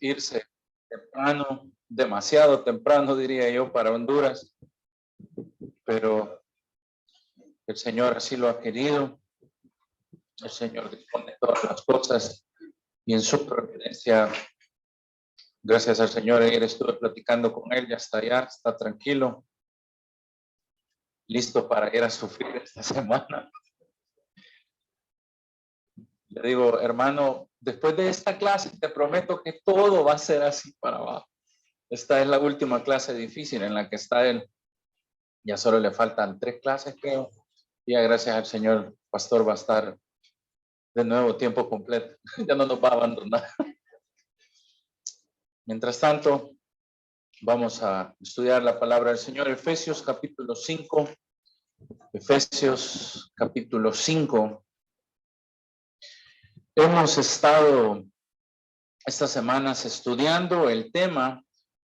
irse temprano, demasiado temprano diría yo para Honduras, pero el Señor así lo ha querido. El Señor dispone todas las cosas y en su providencia, gracias al Señor, ayer estuve platicando con él, ya está allá, está tranquilo, listo para ir a sufrir esta semana. Le digo, hermano, después de esta clase te prometo que todo va a ser así para abajo. Esta es la última clase difícil en la que está él. Ya solo le faltan 3 clases, creo. Y ya gracias al Señor, el pastor va a estar de nuevo tiempo completo. Ya no nos va a abandonar. Mientras tanto, vamos a estudiar la palabra del Señor. Efesios capítulo 5. Efesios capítulo 5. Hemos estado estas semanas estudiando el tema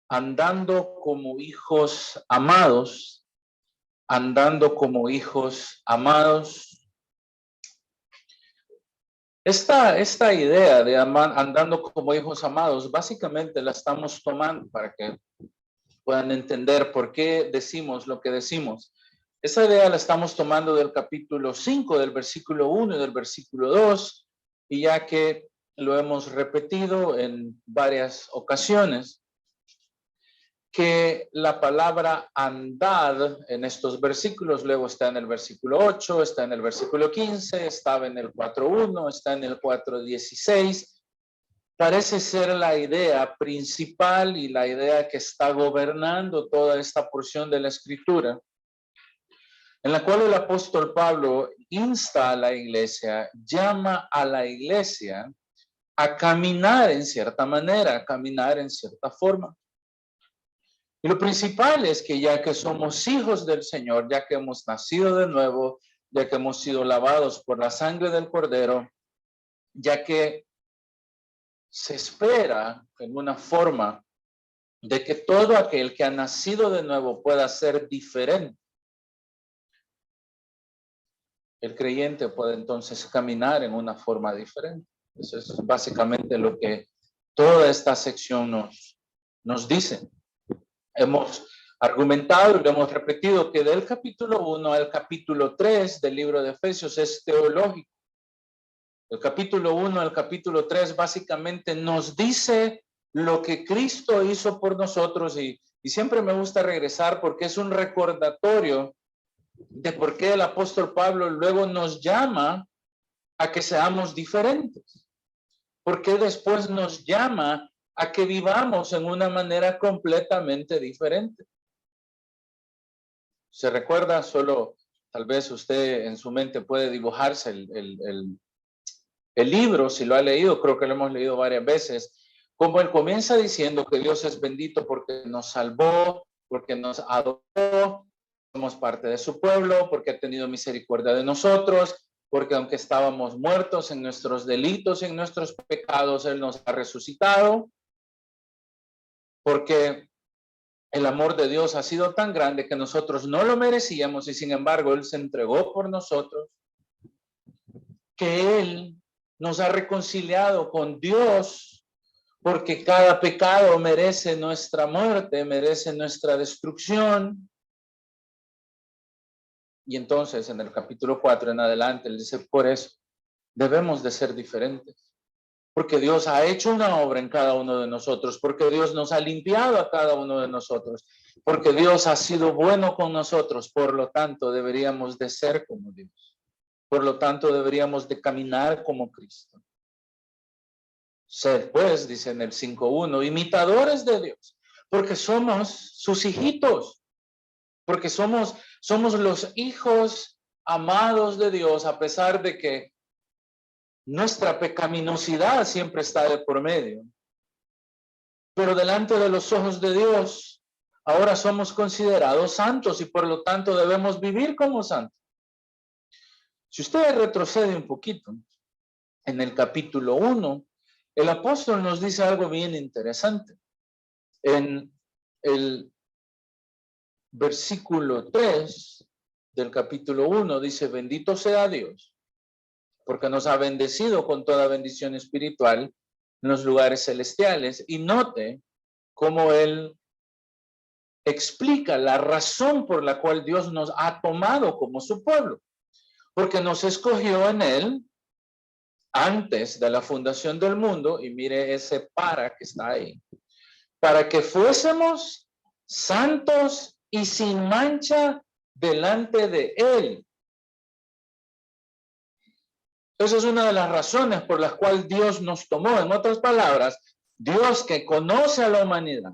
andando como hijos amados, andando como hijos amados. Esta idea de andando como hijos amados, básicamente la estamos tomando para que puedan entender por qué decimos lo que decimos. Esa idea la estamos tomando del capítulo 5, del versículo 1 y del versículo 2, y ya que lo hemos repetido en varias ocasiones, que la palabra andad en estos versículos, luego está en el versículo 8, está en el versículo 15, estaba en el 4.1, está en el 4.16, parece ser la idea principal y la idea que está gobernando toda esta porción de la Escritura, en la cual el apóstol Pablo insta a la iglesia, llama a la iglesia a caminar en cierta manera, a caminar en cierta forma. Y lo principal es que ya que somos hijos del Señor, ya que hemos nacido de nuevo, ya que hemos sido lavados por la sangre del Cordero, ya que se espera en una forma de que todo aquel que ha nacido de nuevo pueda ser diferente. El creyente puede entonces caminar en una forma diferente. Eso es básicamente lo que toda esta sección nos dice. Hemos argumentado y lo hemos repetido que del capítulo 1 al capítulo 3 del libro de Efesios es teológico. El capítulo 1 al capítulo 3 básicamente nos dice lo que Cristo hizo por nosotros y siempre me gusta regresar porque es un recordatorio de por qué el apóstol Pablo luego nos llama a que seamos diferentes. ¿Por qué después nos llama a que vivamos en una manera completamente diferente? ¿Se recuerda? Solo tal vez usted en su mente puede dibujarse el libro, si lo ha leído, creo que lo hemos leído varias veces, como él comienza diciendo que Dios es bendito porque nos salvó, porque nos adoptó, somos parte de su pueblo, porque ha tenido misericordia de nosotros, porque aunque estábamos muertos en nuestros delitos y en nuestros pecados, Él nos ha resucitado, porque el amor de Dios ha sido tan grande que nosotros no lo merecíamos y sin embargo Él se entregó por nosotros, que Él nos ha reconciliado con Dios, porque cada pecado merece nuestra muerte, merece nuestra destrucción. Y entonces en el capítulo 4 en adelante, Él dice, por eso debemos de ser diferentes. Porque Dios ha hecho una obra en cada uno de nosotros, porque Dios nos ha limpiado a cada uno de nosotros, porque Dios ha sido bueno con nosotros, por lo tanto deberíamos de ser como Dios. Por lo tanto deberíamos de caminar como Cristo. Ser pues, dice en el 5.1, imitadores de Dios, porque somos sus hijitos, porque somos los hijos amados de Dios, a pesar de que nuestra pecaminosidad siempre está de por medio. Pero delante de los ojos de Dios, ahora somos considerados santos y por lo tanto debemos vivir como santos. Si usted retrocede un poquito, en el capítulo 1, el apóstol nos dice algo bien interesante. En el versículo 3 del capítulo 1 dice, bendito sea Dios, porque nos ha bendecido con toda bendición espiritual en los lugares celestiales. Y note cómo él explica la razón por la cual Dios nos ha tomado como su pueblo. Porque nos escogió en él antes de la fundación del mundo, y mire ese para que está ahí, para que fuésemos santos y sin mancha delante de él. Esa es una de las razones por las cuales Dios nos tomó. En otras palabras, Dios, que conoce a la humanidad,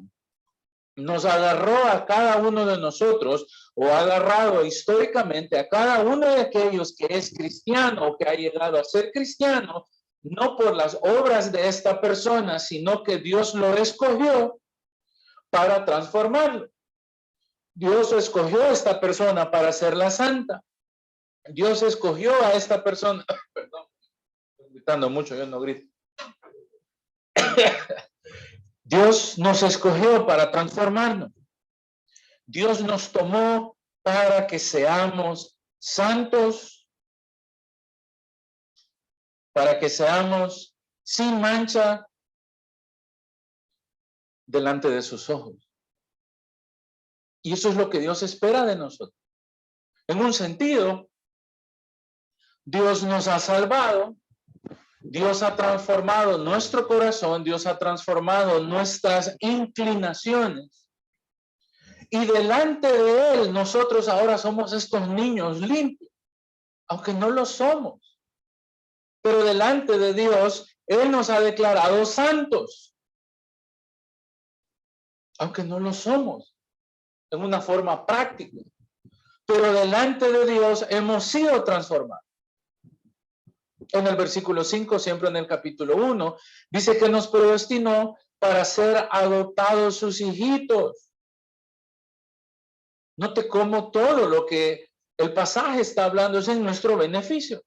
nos agarró a cada uno de nosotros, o ha agarrado históricamente a cada uno de aquellos que es cristiano o que ha llegado a ser cristiano, no por las obras de esta persona, sino que Dios lo escogió para transformarlo. Dios escogió a esta persona para hacerla santa. Dios escogió a esta persona, perdón, estoy gritando mucho, yo no grito. Dios nos escogió para transformarnos. Dios nos tomó para que seamos santos, para que seamos sin mancha delante de sus ojos. Y eso es lo que Dios espera de nosotros. En un sentido, Dios nos ha salvado, Dios ha transformado nuestro corazón, Dios ha transformado nuestras inclinaciones. Y delante de Él, nosotros ahora somos estos niños limpios, aunque no lo somos. Pero delante de Dios, Él nos ha declarado santos, aunque no lo somos, en una forma práctica. Pero delante de Dios hemos sido transformados. En el versículo 5, siempre en el capítulo 1, dice que nos predestinó para ser adoptados sus hijitos. Note cómo todo lo que el pasaje está hablando es en nuestro beneficio.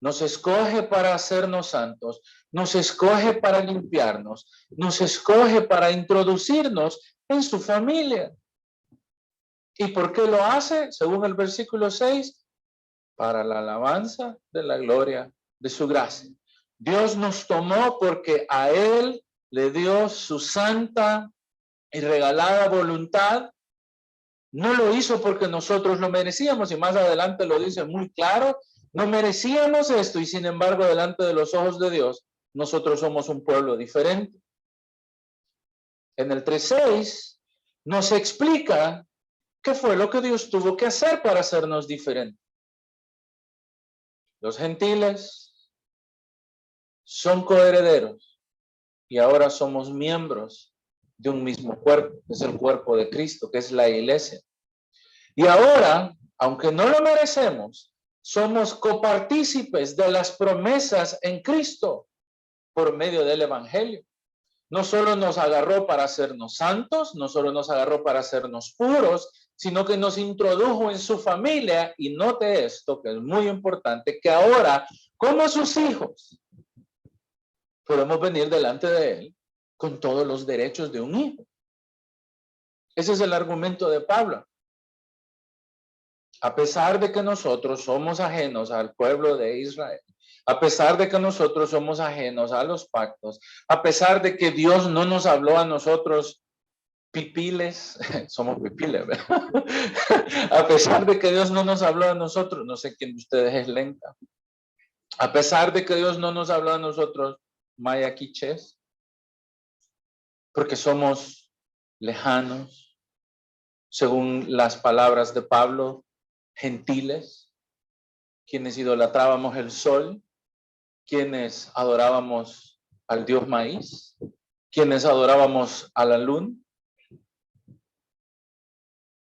Nos escoge para hacernos santos, nos escoge para limpiarnos, nos escoge para introducirnos en su familia. ¿Y por qué lo hace? Según el versículo 6, para la alabanza de la gloria de su gracia. Dios nos tomó porque a Él le dio su santa y regalada voluntad. No lo hizo porque nosotros lo merecíamos, y más adelante lo dice muy claro, no merecíamos esto, y sin embargo, delante de los ojos de Dios, nosotros somos un pueblo diferente. En el 3:6 nos explica qué fue lo que Dios tuvo que hacer para hacernos diferentes. Los gentiles son coherederos y ahora somos miembros de un mismo cuerpo, que es el cuerpo de Cristo, que es la iglesia. Y ahora, aunque no lo merecemos, somos copartícipes de las promesas en Cristo por medio del evangelio. No solo nos agarró para hacernos santos, no solo nos agarró para hacernos puros, sino que nos introdujo en su familia. Y note esto, que es muy importante, que ahora, como sus hijos, podemos venir delante de Él con todos los derechos de un hijo. Ese es el argumento de Pablo. A pesar de que nosotros somos ajenos al pueblo de Israel, a pesar de que nosotros somos ajenos a los pactos, a pesar de que Dios no nos habló a nosotros pipiles, somos pipiles, ¿verdad? A pesar de que Dios no nos habló a nosotros, no sé quién de ustedes es lenta, a pesar de que Dios no nos habló a nosotros mayaquiches, porque somos lejanos, según las palabras de Pablo, gentiles, quienes idolatrábamos el sol, quienes adorábamos al dios maíz, quienes adorábamos a la luna,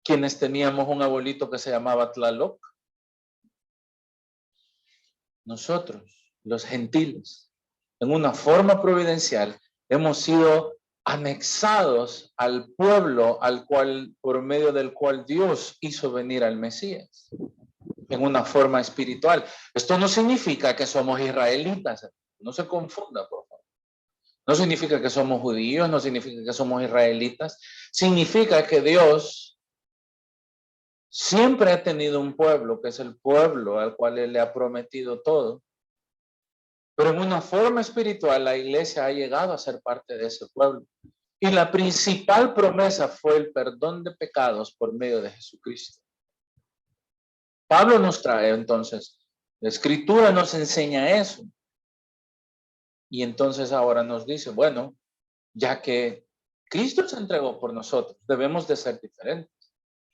quienes teníamos un abuelito que se llamaba Tlaloc. Nosotros, los gentiles, en una forma providencial, hemos sido anexados al pueblo al cual, por medio del cual Dios hizo venir al Mesías, en una forma espiritual. Esto no significa que somos israelitas, no se confunda, por favor. No significa que somos judíos, no significa que somos israelitas, significa que Dios siempre ha tenido un pueblo, que es el pueblo al cual Él le ha prometido todo, Pero en una forma espiritual, la iglesia ha llegado a ser parte de ese pueblo. Y la principal promesa fue el perdón de pecados por medio de Jesucristo. Pablo nos trae entonces, la Escritura nos enseña eso. Y entonces ahora nos dice, bueno, ya que Cristo se entregó por nosotros, debemos de ser diferentes.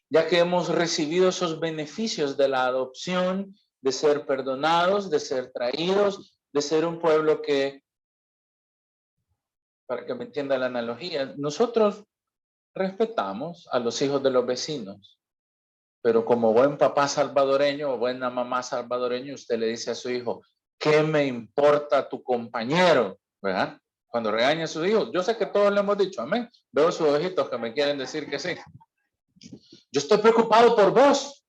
Ya que hemos recibido esos beneficios de la adopción, de ser perdonados, de ser traídos, de ser un pueblo que, para que me entienda la analogía, nosotros respetamos a los hijos de los vecinos, pero como buen papá salvadoreño o buena mamá salvadoreña, usted le dice a su hijo, ¿qué me importa tu compañero? ¿Verdad? Cuando regaña a su hijo, yo sé que todos le hemos dicho, amén. Veo sus ojitos que me quieren decir que sí. Yo estoy preocupado por vos.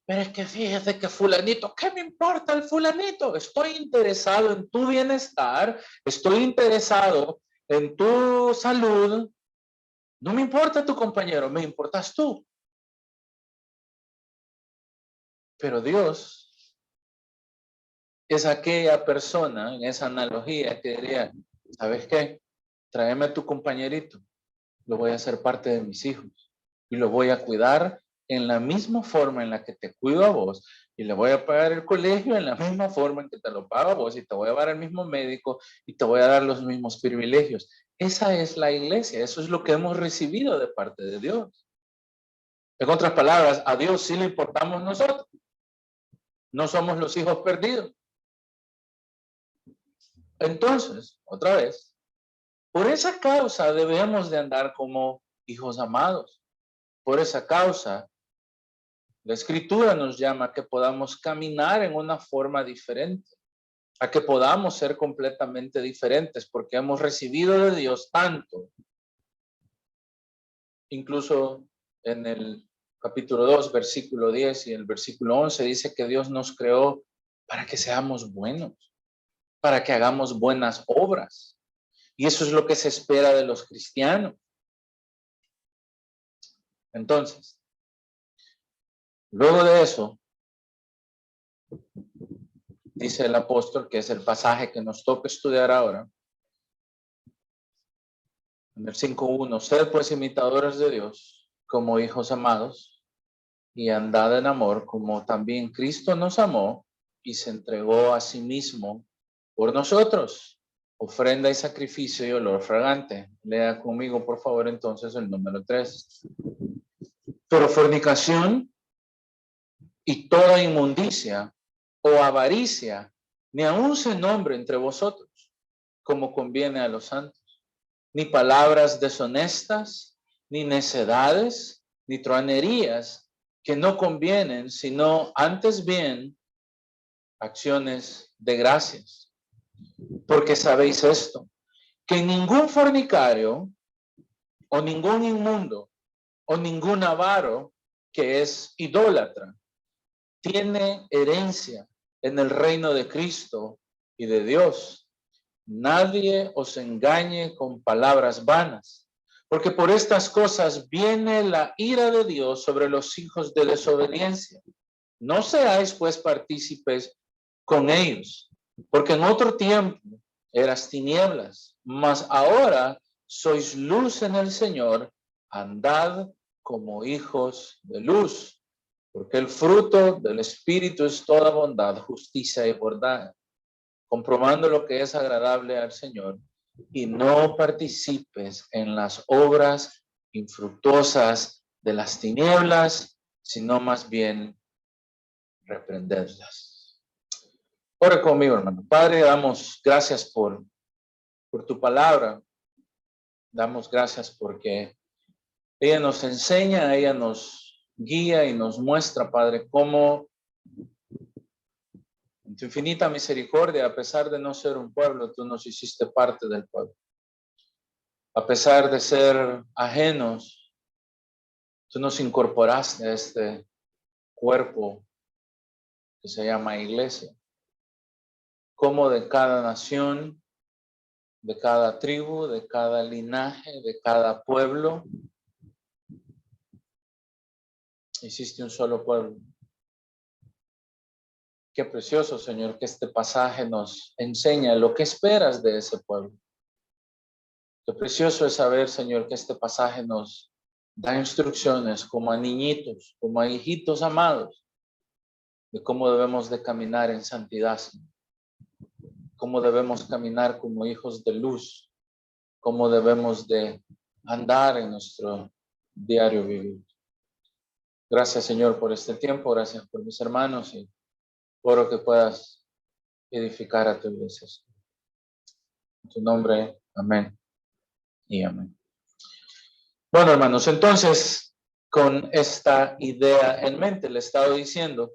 Pero es que fíjese que fulanito, ¿qué me importa el fulanito? Estoy interesado en tu bienestar, estoy interesado en tu salud. No me importa tu compañero, me importas tú. Pero Dios es aquella persona, en esa analogía, que diría, ¿sabes qué? Tráeme a tu compañerito, lo voy a hacer parte de mis hijos y lo voy a cuidar en la misma forma en la que te cuido a vos y le voy a pagar el colegio en la misma forma en que te lo pago a vos y te voy a dar el mismo médico y te voy a dar los mismos privilegios. Esa es la iglesia, eso es lo que hemos recibido de parte de Dios. En otras palabras, a Dios sí le importamos nosotros. No somos los hijos perdidos. Entonces, otra vez, por esa causa debemos de andar como hijos amados. Por esa causa, la Escritura nos llama a que podamos caminar en una forma diferente, a que podamos ser completamente diferentes, porque hemos recibido de Dios tanto. Incluso en el capítulo 2, versículo 10 y el versículo 11 dice que Dios nos creó para que seamos buenos, para que hagamos buenas obras. Y eso es lo que se espera de los cristianos. Entonces, luego de eso, dice el apóstol, que es el pasaje que nos toca estudiar ahora, en el 5:1, sed pues imitadores de Dios como hijos amados y andad en amor como también Cristo nos amó y se entregó a sí mismo por nosotros, ofrenda y sacrificio y olor fragante. Lea conmigo, por favor, entonces el número 3. Pero fornicación y toda inmundicia o avaricia, ni aun se nombre entre vosotros, como conviene a los santos, ni palabras deshonestas, ni necedades, ni truanerías que no convienen, sino antes bien acciones de gracias. Porque sabéis esto, que ningún fornicario o ningún inmundo o ningún avaro que es idólatra tiene herencia en el reino de Cristo y de Dios. Nadie os engañe con palabras vanas, porque por estas cosas viene la ira de Dios sobre los hijos de desobediencia. No seáis pues partícipes con ellos, porque en otro tiempo eras tinieblas, mas ahora sois luz en el Señor, andad como hijos de luz, porque el fruto del Espíritu es toda bondad, justicia y verdad, comprobando lo que es agradable al Señor, y no participes en las obras infructuosas de las tinieblas, sino más bien reprenderlas. Ora conmigo, hermano. Padre, damos gracias por tu palabra. Damos gracias porque ella nos enseña, ella nos guía y nos muestra, Padre, cómo en tu infinita misericordia, a pesar de no ser un pueblo, tú nos hiciste parte del pueblo. A pesar de ser ajenos, tú nos incorporaste a este cuerpo que se llama iglesia. Como de cada nación, de cada tribu, de cada linaje, de cada pueblo, hiciste un solo pueblo Qué precioso, Señor, que este pasaje nos enseña lo que esperas de ese pueblo. Qué precioso es saber, Señor, que este pasaje nos da instrucciones como a niñitos, como a hijitos amados, de cómo debemos de caminar en santidad, Señor. Cómo debemos caminar como hijos de luz, cómo debemos de andar en nuestro diario vivir. Gracias, Señor, por este tiempo, gracias por mis hermanos y oro que puedas edificar a tu iglesia. En tu nombre, amén y amén. Bueno, hermanos, entonces, con esta idea en mente, le he estado diciendo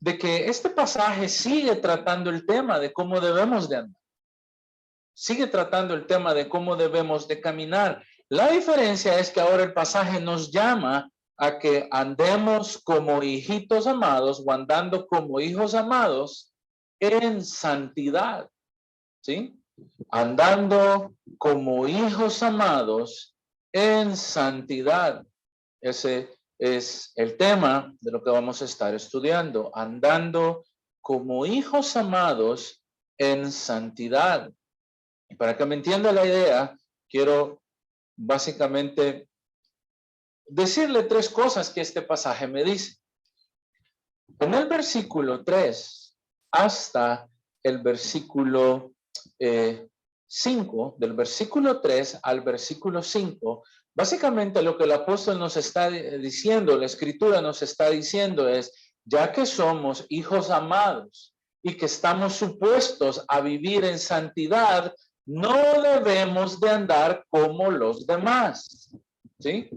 de que este pasaje sigue tratando el tema de cómo debemos de andar. Sigue tratando el tema de cómo debemos de caminar. La diferencia es que ahora el pasaje nos llama a que andemos como hijitos amados o andando como hijos amados en santidad, ¿sí? Andando como hijos amados en santidad. Ese es el tema de lo que vamos a estar estudiando, andando como hijos amados en santidad. Y para que me entienda la idea, quiero básicamente decirle tres cosas que este pasaje me dice. En el versículo 3 hasta el versículo 5, del versículo 3 al versículo 5, básicamente lo que el apóstol nos está diciendo, la escritura nos está diciendo es, ya que somos hijos amados y que estamos supuestos a vivir en santidad, no debemos de andar como los demás, ¿sí?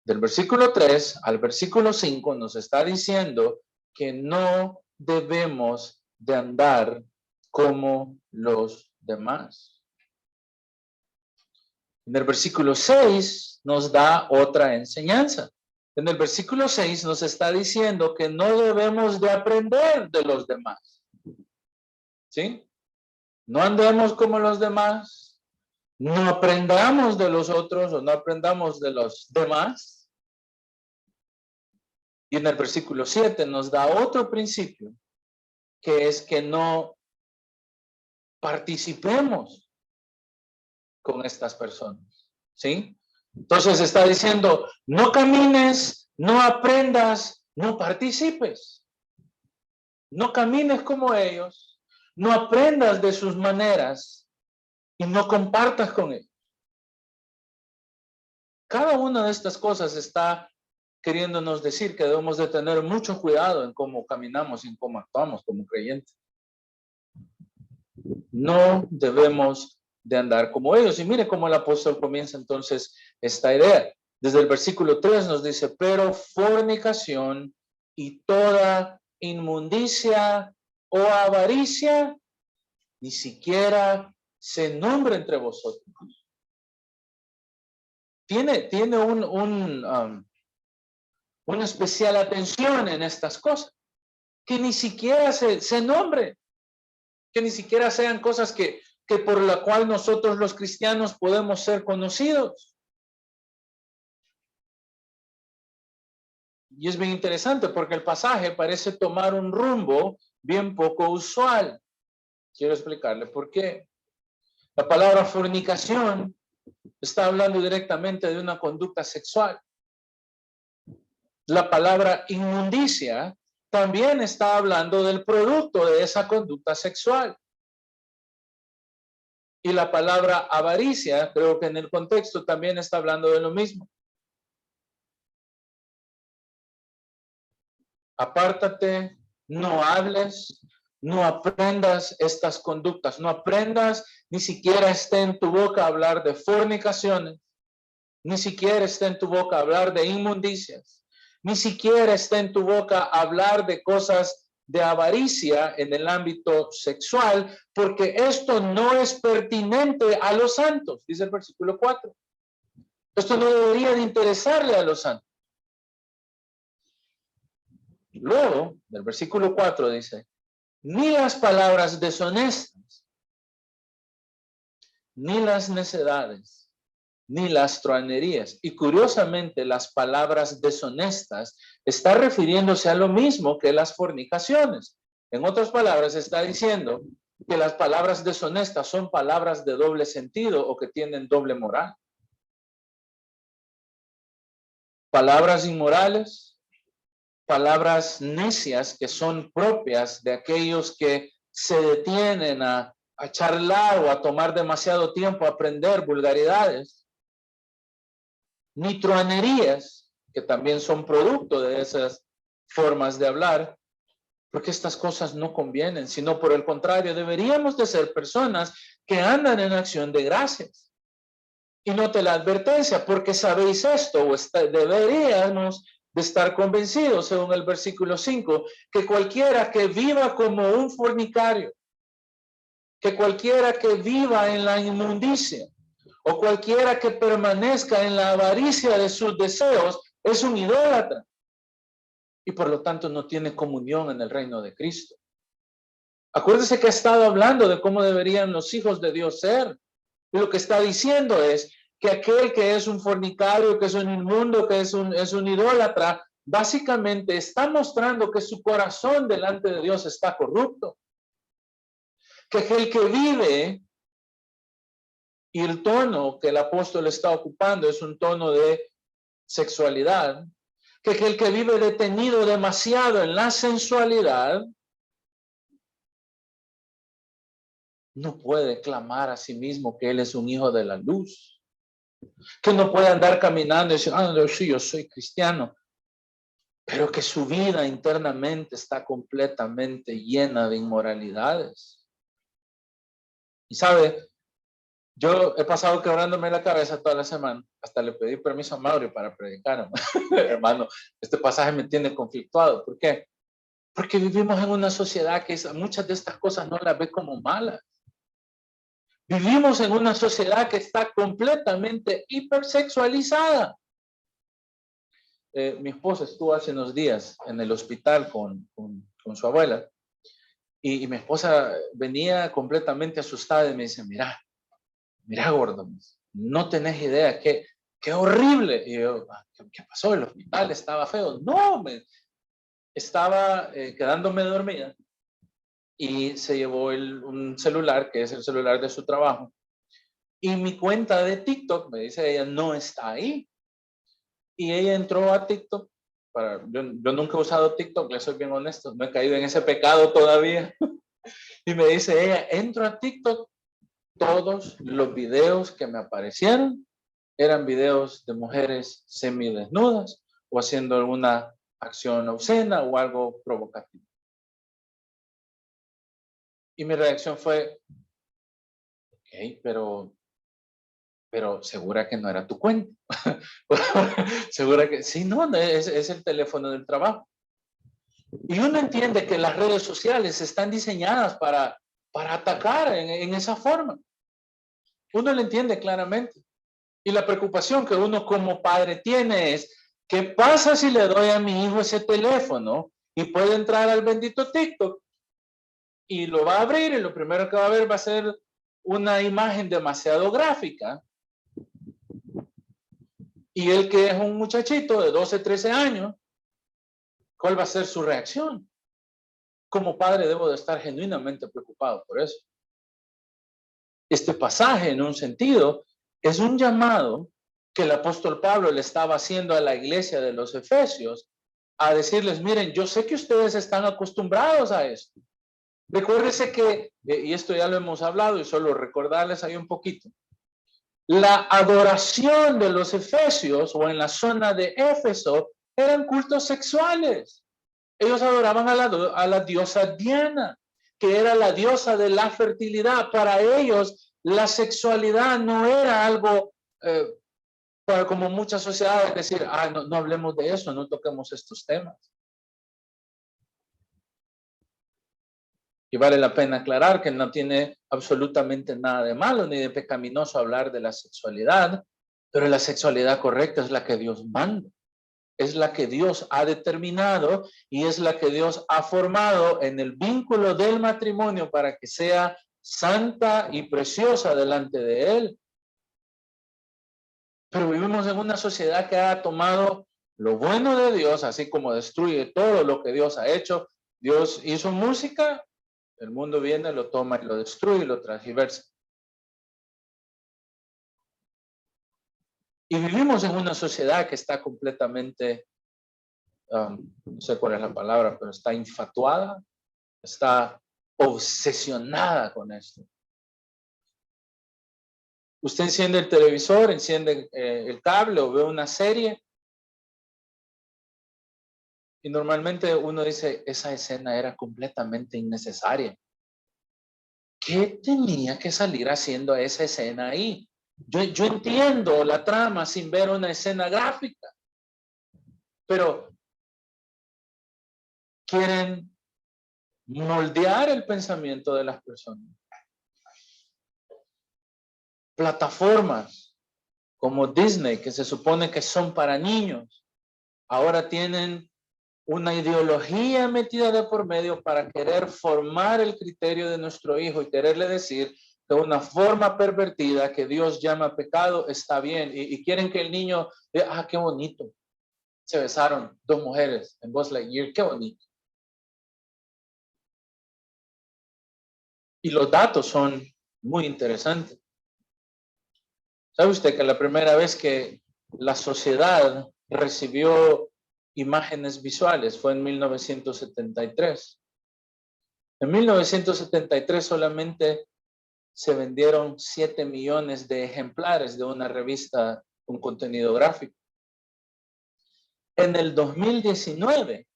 Del versículo 3 al versículo 5 nos está diciendo que no debemos de andar como los demás. En el versículo 6 nos da otra enseñanza. En el versículo 6 nos está diciendo que no debemos de aprender de los demás. ¿Sí? No andemos como los demás, no aprendamos de los otros o no aprendamos de los demás. Y en el versículo 7 nos da otro principio, que es que no participemos con estas personas, ¿sí? Entonces está diciendo, no camines, no aprendas, no participes. No camines como ellos, no aprendas de sus maneras y no compartas con ellos. Cada una de estas cosas está queriéndonos decir que debemos de tener mucho cuidado en cómo caminamos y en cómo actuamos como creyentes. No debemos de andar como ellos. Y mire cómo el apóstol comienza entonces esta idea. Desde el versículo 3 nos dice, pero fornicación y toda inmundicia o avaricia ni siquiera se nombre entre vosotros. Tiene una especial atención en estas cosas, que ni siquiera se nombre, que ni siquiera sean cosas que por la cual nosotros los cristianos podemos ser conocidos. Y es bien interesante porque el pasaje parece tomar un rumbo bien poco usual. Quiero explicarle por qué. La palabra fornicación está hablando directamente de una conducta sexual. La palabra inmundicia también está hablando del producto de esa conducta sexual. Y la palabra avaricia, creo que en el contexto también está hablando de lo mismo. Apártate, no hables, no aprendas estas conductas, no aprendas, ni siquiera esté en tu boca hablar de fornicaciones, ni siquiera esté en tu boca hablar de inmundicias, ni siquiera esté en tu boca hablar de cosas de avaricia en el ámbito sexual, porque esto no es pertinente a los santos, dice el versículo 4. Esto no debería de interesarle a los santos. Luego, del versículo 4 dice, ni las palabras deshonestas, ni las necedades, ni las truanerías. Y curiosamente, las palabras deshonestas está refiriéndose a lo mismo que las fornicaciones. En otras palabras, está diciendo que las palabras deshonestas son palabras de doble sentido o que tienen doble moral. Palabras inmorales, palabras necias que son propias de aquellos que se detienen a charlar o a tomar demasiado tiempo a aprender vulgaridades. Ni truanerías, que también son producto de esas formas de hablar, porque estas cosas no convienen, sino por el contrario, deberíamos de ser personas que andan en acción de gracias. Y note la advertencia, porque sabéis esto, o deberíamos de estar convencidos, según el versículo 5, que cualquiera que viva como un fornicario, que cualquiera que viva en la inmundicia, o cualquiera que permanezca en la avaricia de sus deseos, es un idólatra. Y por lo tanto no tiene comunión en el reino de Cristo. Acuérdese que ha estado hablando de cómo deberían los hijos de Dios ser. Y lo que está diciendo es que aquel que es un fornicario, que es un inmundo, que es un idólatra, básicamente está mostrando que su corazón delante de Dios está corrupto. Que aquel que vive, y el tono que el apóstol está ocupando es un tono de sexualidad, que aquel que vive detenido demasiado en la sensualidad, no puede clamar a sí mismo que él es un hijo de la luz, que no puede andar caminando y decir, sí, yo soy cristiano, pero que su vida internamente está completamente llena de inmoralidades. Y sabe, yo he pasado quebrándome la cabeza toda la semana, hasta le pedí permiso a Mauri para predicar. Hermano, este pasaje me tiene conflictuado. ¿Por qué? Porque vivimos en una sociedad que muchas de estas cosas no las ve como malas. Vivimos en una sociedad que está completamente hipersexualizada. Mi esposa estuvo hace unos días en el hospital con su abuela y mi esposa venía completamente asustada y me dice, mira gordo, no tenés idea, qué horrible. Y yo, ¿qué pasó? El hospital estaba feo. No, estaba quedándome dormida y se llevó un celular, que es el celular de su trabajo. Y mi cuenta de TikTok, me dice ella, no está ahí. Y ella entró a TikTok. Yo nunca he usado TikTok, le soy bien honesto, no he caído en ese pecado todavía. Y me dice ella, entro a TikTok, todos los videos que me aparecieron eran videos de mujeres semidesnudas o haciendo alguna acción obscena o algo provocativo. Y mi reacción fue, ok, pero segura que no era tu cuenta. Segura que sí, no, es el teléfono del trabajo. Y uno entiende que las redes sociales están diseñadas para atacar en esa forma. Uno lo entiende claramente. Y la preocupación que uno como padre tiene es, ¿qué pasa si le doy a mi hijo ese teléfono y puede entrar al bendito TikTok y lo va a abrir y lo primero que va a ver va a ser una imagen demasiado gráfica? Y él, que es un muchachito de 12, 13 años, ¿cuál va a ser su reacción? Como padre debo de estar genuinamente preocupado por eso. Este pasaje, en un sentido, es un llamado que el apóstol Pablo le estaba haciendo a la iglesia de los Efesios a decirles, miren, yo sé que ustedes están acostumbrados a esto. Recuérdese que, y esto ya lo hemos hablado y solo recordarles ahí un poquito, la adoración de los Efesios o en la zona de Éfeso eran cultos sexuales. Ellos adoraban a la diosa Diana, que era la diosa de la fertilidad. Para ellos, la sexualidad no era algo para como muchas sociedades decir, no hablemos de eso, no toquemos estos temas. Y vale la pena aclarar que no tiene absolutamente nada de malo ni de pecaminoso hablar de la sexualidad, pero la sexualidad correcta es la que Dios manda. Es la que Dios ha determinado y es la que Dios ha formado en el vínculo del matrimonio para que sea santa y preciosa delante de Él. Pero vivimos en una sociedad que ha tomado lo bueno de Dios, así como destruye todo lo que Dios ha hecho. Dios hizo música, el mundo viene, lo toma y lo destruye y lo transgiversa. Y vivimos en una sociedad que está completamente, no sé cuál es la palabra, pero está infatuada, está obsesionada con esto. Usted enciende el televisor, enciende el cable o ve una serie y normalmente uno dice, esa escena era completamente innecesaria. ¿Qué tenía que salir haciendo esa escena ahí? Yo entiendo la trama sin ver una escena gráfica, pero quieren moldear el pensamiento de las personas. Plataformas como Disney, que se supone que son para niños, ahora tienen una ideología metida de por medio para querer formar el criterio de nuestro hijo y quererle decir que una forma pervertida que Dios llama pecado está bien. Y quieren que el niño vea, qué bonito. Se besaron dos mujeres en Buzz Lightyear, qué bonito. Y los datos son muy interesantes. ¿Sabe usted que la primera vez que la sociedad recibió imágenes visuales fue en 1973? En 1973 solamente se vendieron 7 millones de ejemplares de una revista con contenido gráfico. En el 2019,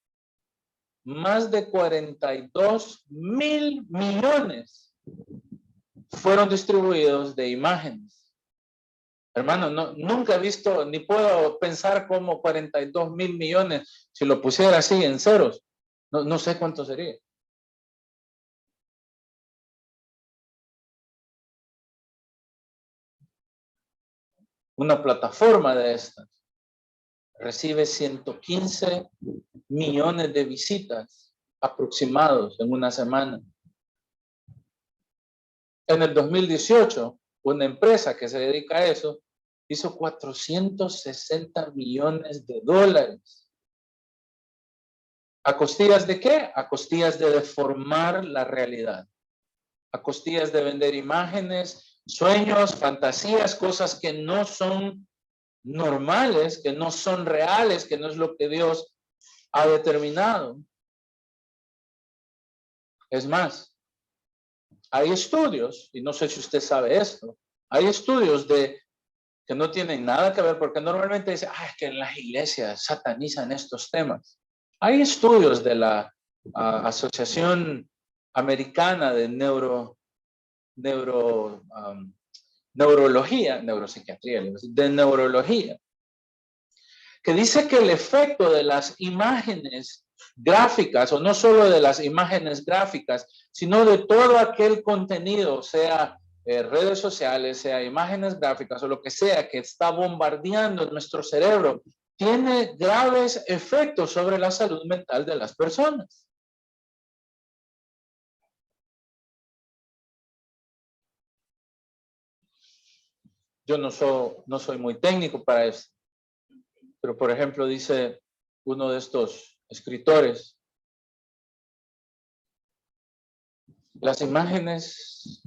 más de 42,000 millones fueron distribuidos de imágenes. Hermano, nunca he visto, ni puedo pensar cómo 42,000 millones, si lo pusiera así en ceros, no sé cuánto sería. Una plataforma de estas recibe 115 millones de visitas aproximados en una semana. En el 2018, una empresa que se dedica a eso hizo 460 millones de dólares. ¿A costillas de qué? A costillas de deformar la realidad. A costillas de vender imágenes, sueños, fantasías, cosas que no son normales, que no son reales, que no es lo que Dios ha determinado. Es más, hay estudios, y no sé si usted sabe esto, hay estudios que no tienen nada que ver, porque normalmente dicen, es que en las iglesias satanizan estos temas. Hay estudios de la Asociación Americana de Neuropsiquiatría, de neurología, que dice que el efecto de las imágenes gráficas, o no solo de las imágenes gráficas, sino de todo aquel contenido, sea redes sociales, sea imágenes gráficas o lo que sea que está bombardeando nuestro cerebro, tiene graves efectos sobre la salud mental de las personas. Yo no soy muy técnico para esto, pero por ejemplo dice uno de estos escritores, las imágenes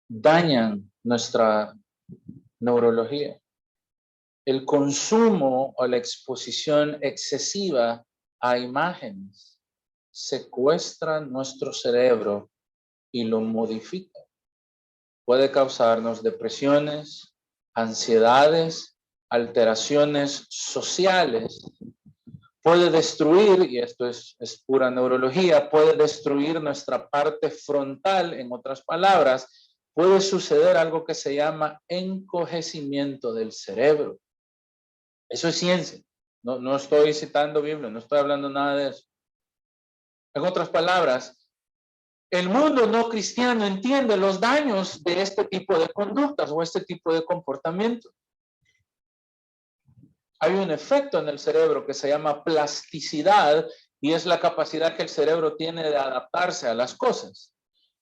dañan nuestra neurología. El consumo o la exposición excesiva a imágenes secuestra nuestro cerebro y lo modifica. Puede causarnos depresiones, ansiedades, alteraciones sociales. Puede destruir, y esto es pura neurología, puede destruir nuestra parte frontal, en otras palabras, puede suceder algo que se llama encogecimiento del cerebro. Eso es ciencia. No estoy citando Biblia, no estoy hablando nada de eso. En otras palabras, el mundo no cristiano entiende los daños de este tipo de conductas o este tipo de comportamiento. Hay un efecto en el cerebro que se llama plasticidad y es la capacidad que el cerebro tiene de adaptarse a las cosas.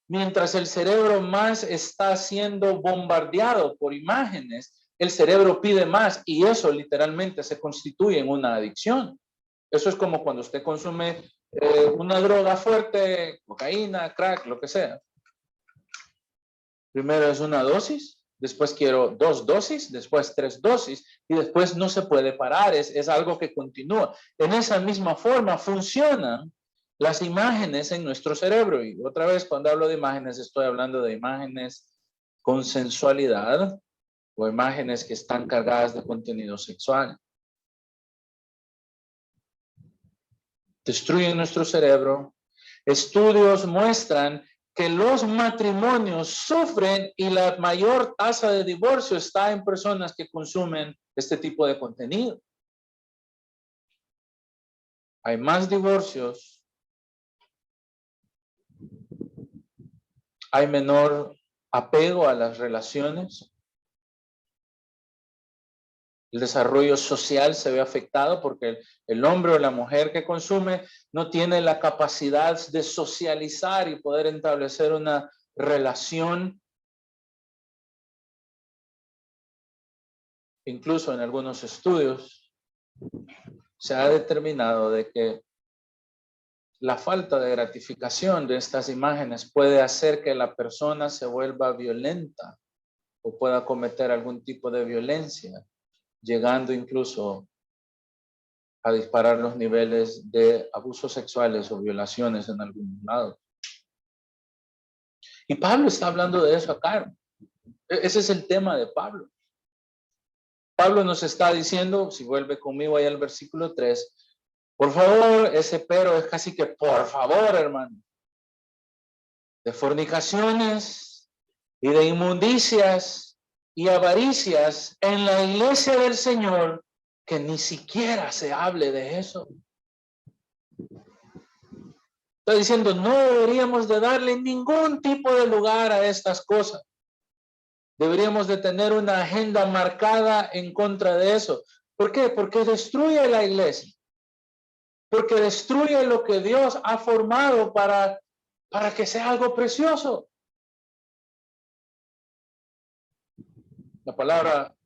Mientras el cerebro más está siendo bombardeado por imágenes, el cerebro pide más y eso literalmente se constituye en una adicción. Eso es como cuando usted consume una droga fuerte, cocaína, crack, lo que sea. Primero es una dosis, después quiero 2 dosis, después 3 dosis y después no se puede parar, es algo que continúa. En esa misma forma funcionan las imágenes en nuestro cerebro. Y otra vez, cuando hablo de imágenes, estoy hablando de imágenes con sensualidad o imágenes que están cargadas de contenido sexual. Destruyen nuestro cerebro. Estudios muestran que los matrimonios sufren y la mayor tasa de divorcio está en personas que consumen este tipo de contenido. Hay más divorcios, hay menor apego a las relaciones, el desarrollo social se ve afectado porque el hombre o la mujer que consume no tiene la capacidad de socializar y poder establecer una relación. Incluso en algunos estudios se ha determinado de que la falta de gratificación de estas imágenes puede hacer que la persona se vuelva violenta o pueda cometer algún tipo de violencia, llegando incluso a disparar los niveles de abusos sexuales o violaciones en algún lado. Y Pablo está hablando de eso acá. Ese es el tema de Pablo. Pablo nos está diciendo, si vuelve conmigo ahí al versículo 3, por favor, ese pero es casi que por favor, hermano, de fornicaciones y de inmundicias y avaricias en la iglesia del Señor, que ni siquiera se hable de eso. Está diciendo, no deberíamos de darle ningún tipo de lugar a estas cosas. Deberíamos de tener una agenda marcada en contra de eso. ¿Por qué? Porque destruye la iglesia. Porque destruye lo que Dios ha formado para que sea algo precioso. La palabra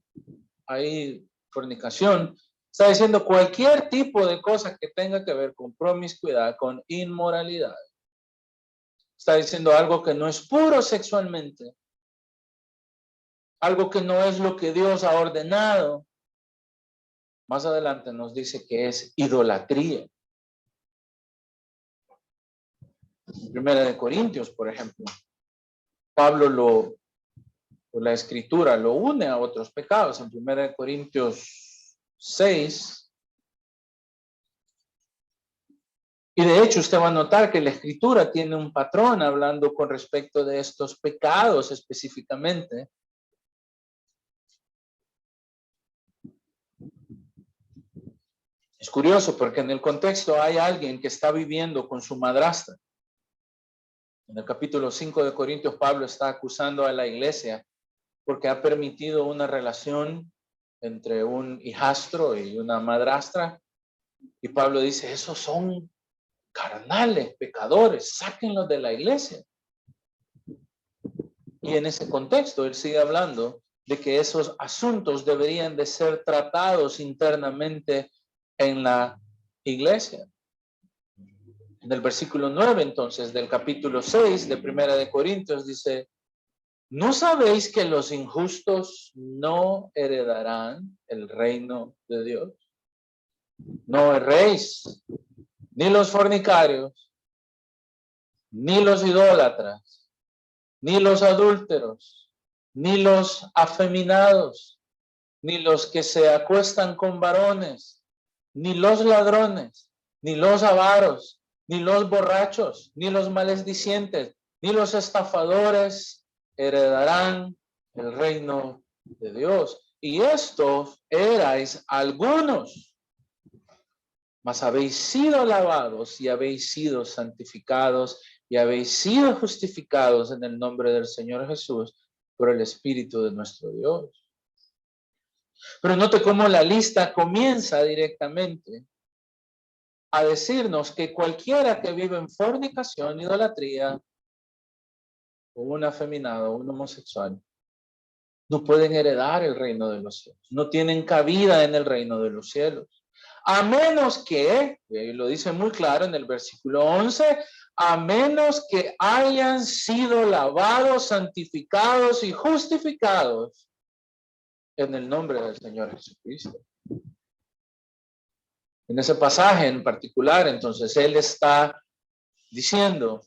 ahí, fornicación, está diciendo cualquier tipo de cosa que tenga que ver con promiscuidad, con inmoralidad. Está diciendo algo que no es puro sexualmente, algo que no es lo que Dios ha ordenado. Más adelante nos dice que es idolatría. En Primera de Corintios, por ejemplo, Pablo la escritura lo une a otros pecados. En Primera de Corintios 6, y de hecho usted va a notar que la escritura tiene un patrón hablando con respecto de estos pecados específicamente. Es curioso porque en el contexto hay alguien que está viviendo con su madrastra. En el capítulo 5 de Corintios, Pablo está acusando a la iglesia porque ha permitido una relación entre un hijastro y una madrastra. Y Pablo dice, esos son carnales, pecadores, sáquenlos de la iglesia. Y en ese contexto, él sigue hablando de que esos asuntos deberían de ser tratados internamente en la iglesia. En el versículo 9, entonces, del capítulo 6 de Primera de Corintios, dice, ¿no sabéis que los injustos no heredarán el reino de Dios? No erréis, ni los fornicarios, ni los idólatras, ni los adúlteros, ni los afeminados, ni los que se acuestan con varones, ni los ladrones, ni los avaros, ni los borrachos, ni los maldicientes, ni los estafadores heredarán el reino de Dios. Y estos erais algunos, mas habéis sido lavados y habéis sido santificados y habéis sido justificados en el nombre del Señor Jesús por el Espíritu de nuestro Dios. Pero note cómo la lista comienza directamente a decirnos que cualquiera que vive en fornicación, idolatría, o un afeminado, o un homosexual, no pueden heredar el reino de los cielos, no tienen cabida en el reino de los cielos. A menos que, y lo dice muy claro en el versículo 11, a menos que hayan sido lavados, santificados y justificados en el nombre del Señor Jesucristo. En ese pasaje en particular, entonces, él está diciendo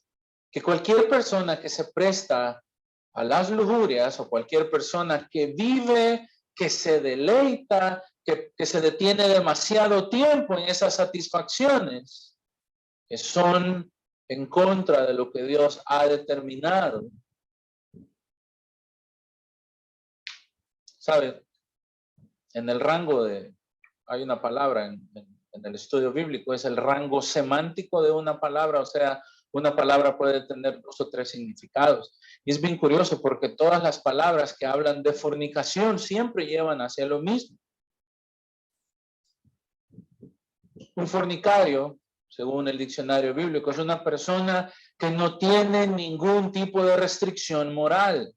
que cualquier persona que se presta a las lujurias o cualquier persona que vive, que se deleita, que se detiene demasiado tiempo en esas satisfacciones que son en contra de lo que Dios ha determinado. ¿Sabe? En el rango de, hay una palabra en el estudio bíblico, es el rango semántico de una palabra, o sea, una palabra puede tener 2 o 3 significados. Y es bien curioso porque todas las palabras que hablan de fornicación siempre llevan hacia lo mismo. Un fornicario, según el diccionario bíblico, es una persona que no tiene ningún tipo de restricción moral.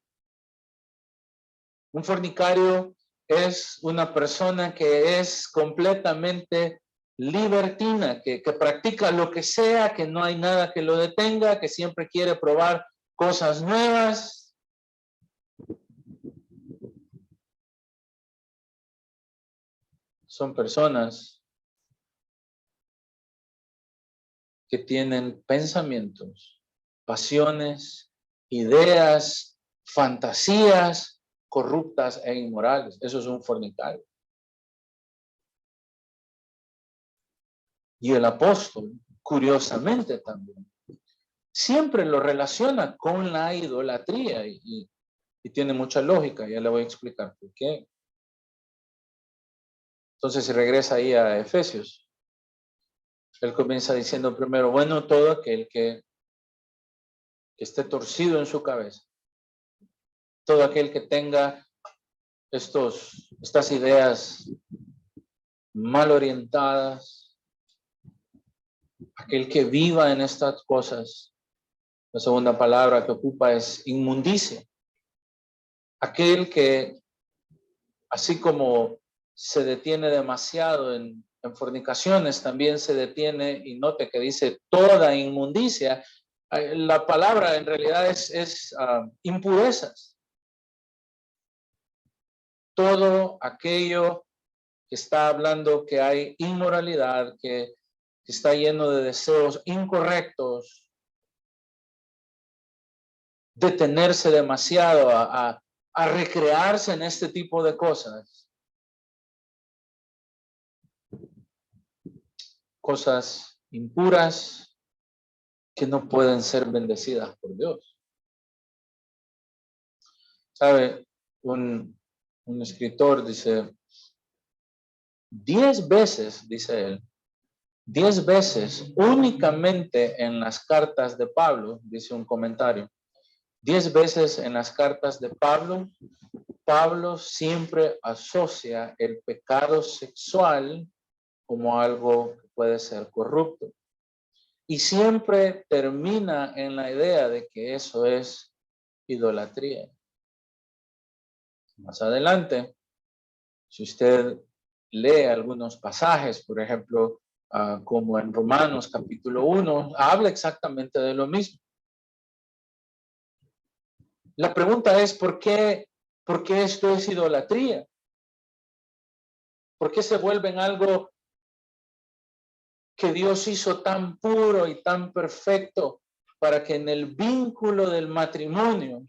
Un fornicario es una persona que es completamente libertina, que practica lo que sea, que no hay nada que lo detenga, que siempre quiere probar cosas nuevas. Son personas que tienen pensamientos, pasiones, ideas, fantasías corruptas e inmorales. Eso es un fornicario. Y el apóstol, curiosamente también, siempre lo relaciona con la idolatría y tiene mucha lógica. Ya le voy a explicar por qué. Entonces, si regresa ahí a Efesios, él comienza diciendo primero, bueno, todo aquel que esté torcido en su cabeza, todo aquel que tenga estas ideas mal orientadas, aquel que viva en estas cosas. La segunda palabra que ocupa es inmundicia. Aquel que, así como se detiene demasiado en fornicaciones, también se detiene, y note que dice toda inmundicia. La palabra en realidad es impurezas. Todo aquello que está hablando que hay inmoralidad, que está lleno de deseos incorrectos, detenerse demasiado a recrearse en este tipo de cosas. Cosas impuras que no pueden ser bendecidas por Dios. ¿Sabe? Un escritor dice, 10 veces, dice él, 10 veces únicamente en las cartas de Pablo, dice un comentario, 10 veces en las cartas de Pablo, Pablo siempre asocia el pecado sexual como algo que puede ser corrupto. Y siempre termina en la idea de que eso es idolatría. Más adelante, si usted lee algunos pasajes, por ejemplo, como en Romanos capítulo 1, habla exactamente de lo mismo. La pregunta es, ¿por qué esto es idolatría? ¿Por qué se vuelve en algo que Dios hizo tan puro y tan perfecto para que en el vínculo del matrimonio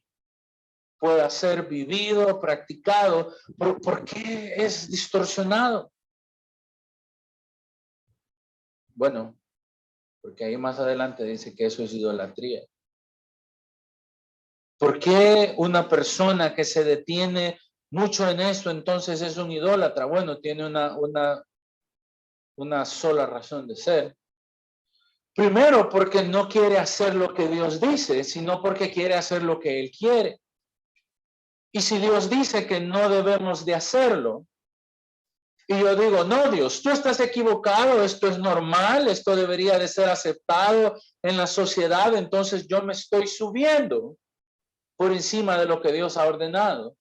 pueda ser vivido, practicado? ¿Por qué es distorsionado? Bueno, porque ahí más adelante dice que eso es idolatría. ¿Por qué una persona que se detiene mucho en eso entonces es un idólatra? Bueno, tiene una sola razón de ser. Primero, porque no quiere hacer lo que Dios dice, sino porque quiere hacer lo que Él quiere. Y si Dios dice que no debemos de hacerlo, y yo digo, no, Dios, tú estás equivocado, esto es normal, esto debería de ser aceptado en la sociedad, entonces yo me estoy subiendo por encima de lo que Dios ha ordenado.